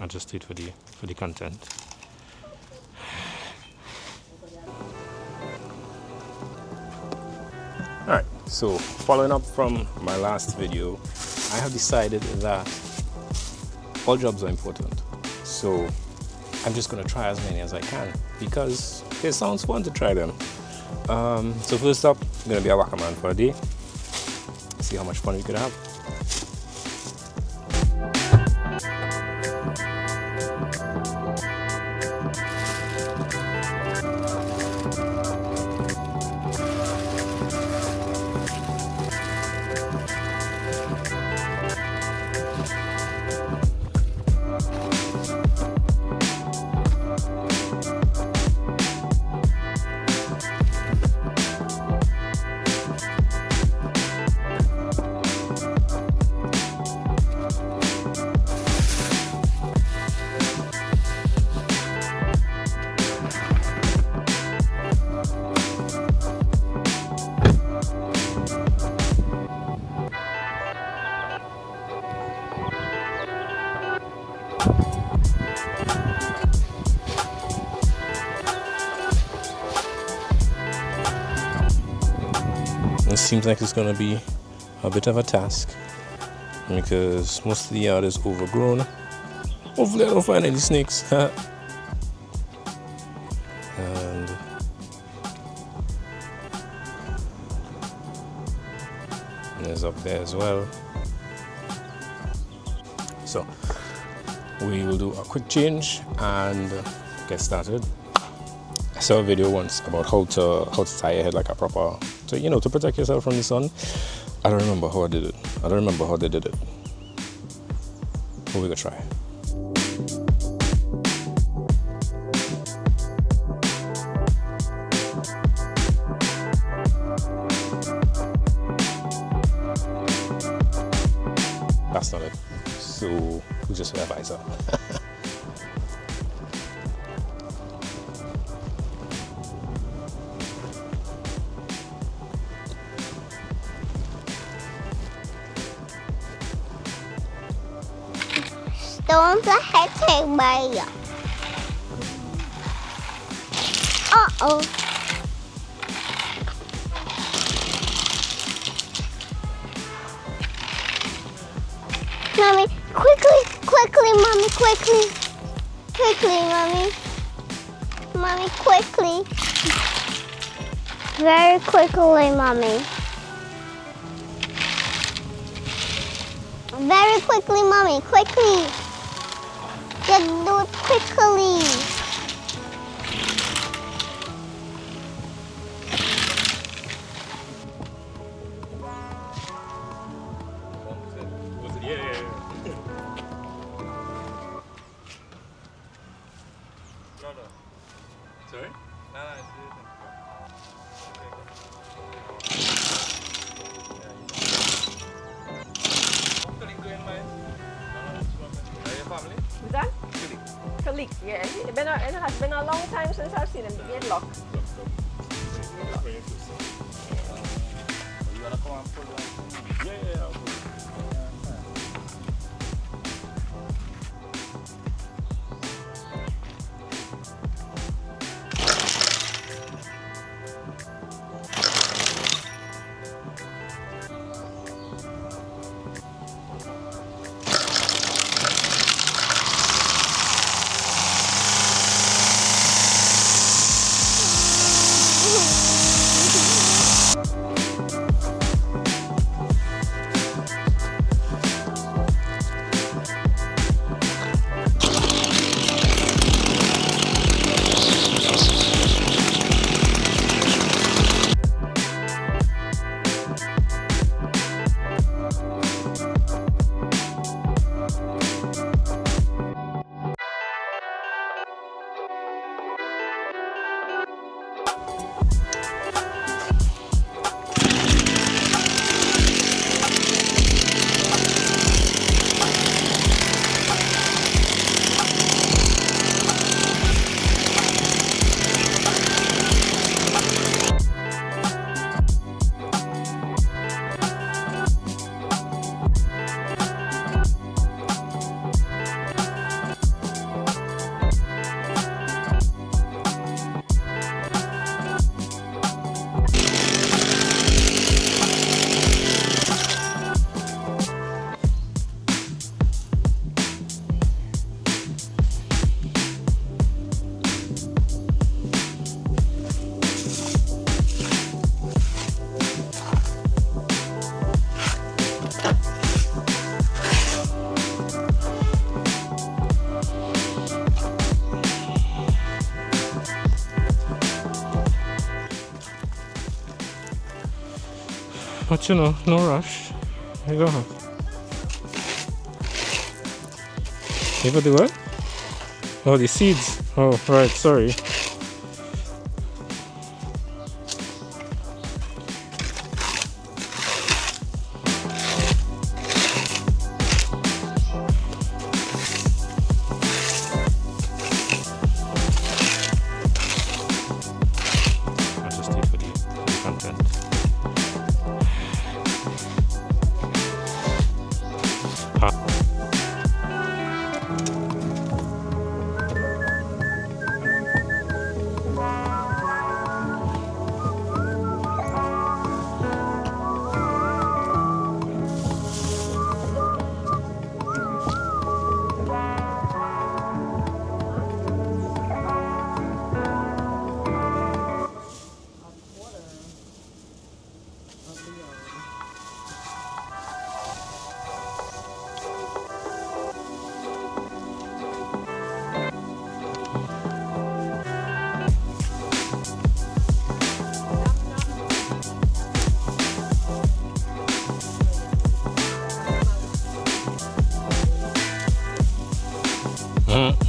adjust it for the content. Alright, so following up from my last video, I have decided that all jobs are important. So I'm just going to try as many as I can because it sounds fun to try them. So first up, I'm going to be a whack-a-man for a day. See how much fun we could have. It seems like it's going to be a bit of a task because most of the yard is overgrown. Hopefully I don't find any snakes. And there's up there as well. So we will do a quick change and get started. I saw a video once about how to tie your head like a proper, to protect yourself from the sun. I don't remember how I did it. I don't remember how they did it. But we're gonna try. That's not it. So we just wear a visor. Don't let her take my. Uh-oh. Mommy, quickly, Mommy, quickly. Quickly, Mommy. Mommy, quickly. Very quickly, Mommy. Very quickly, Mommy, quickly. Just do it quickly. Sorry? That? Colleague, yeah. It has been a long time since I've seen him. Get locked. You wanna come and pull one? Yeah, I'll pull. much, you know, no rush. There you go. You got the what? Oh, the seeds. Oh, right, sorry. I'll just take for the content.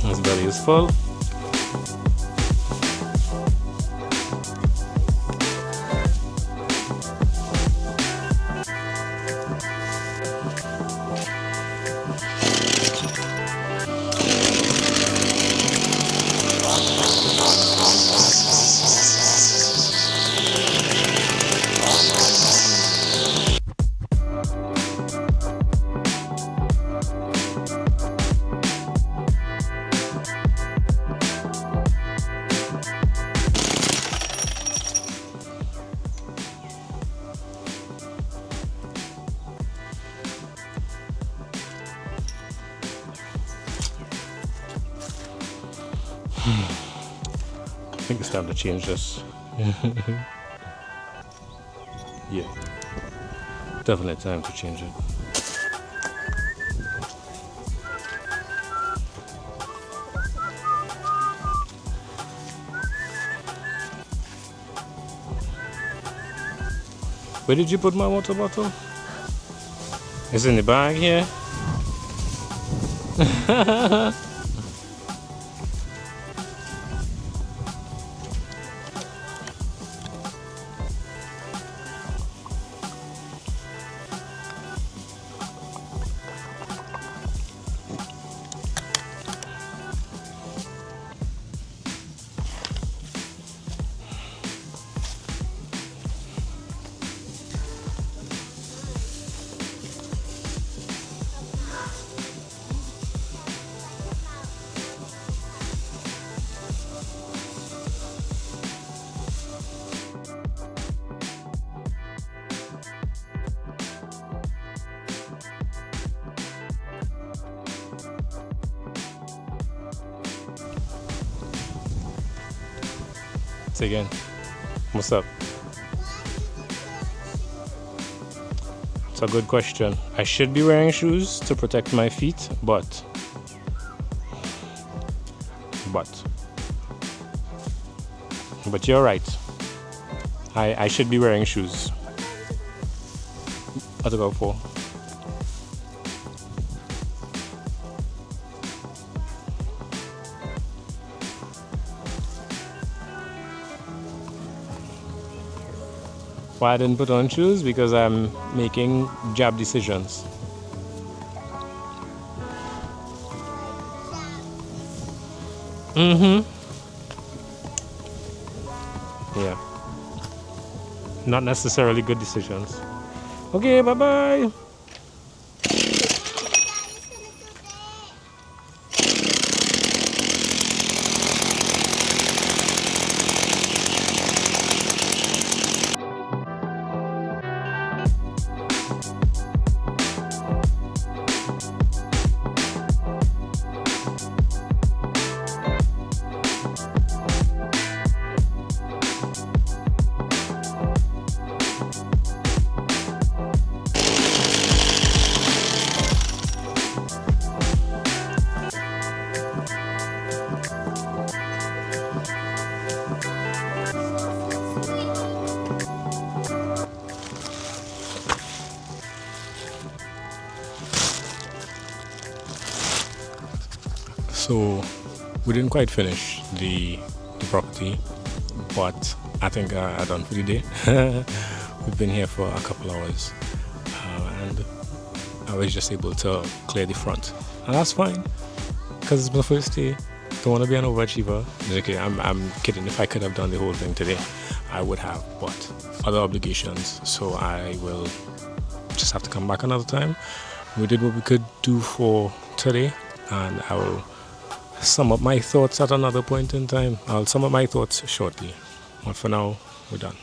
His belly is full. I think it's time to change this. Yeah, definitely time to change it. Where did you put my water bottle? It's in the bag here. Say again. What's up? It's a good question. I should be wearing shoes to protect my feet, but you're right. I should be wearing shoes. What to go for? Why I didn't put on shoes? Because I'm making job decisions. Yeah. Not necessarily good decisions. Okay, bye-bye. So we didn't quite finish the property, but I think I'm done for the day. We've been here for a couple hours, and I was just able to clear the front, and that's fine because it's my first day. Don't want to be an overachiever. It's okay, I'm kidding. If I could have done the whole thing today, I would have, but other obligations, so I will just have to come back another time. We did what we could do for today, and I will sum up my thoughts at another point in time. I'll sum up my thoughts shortly, but for now, we're done.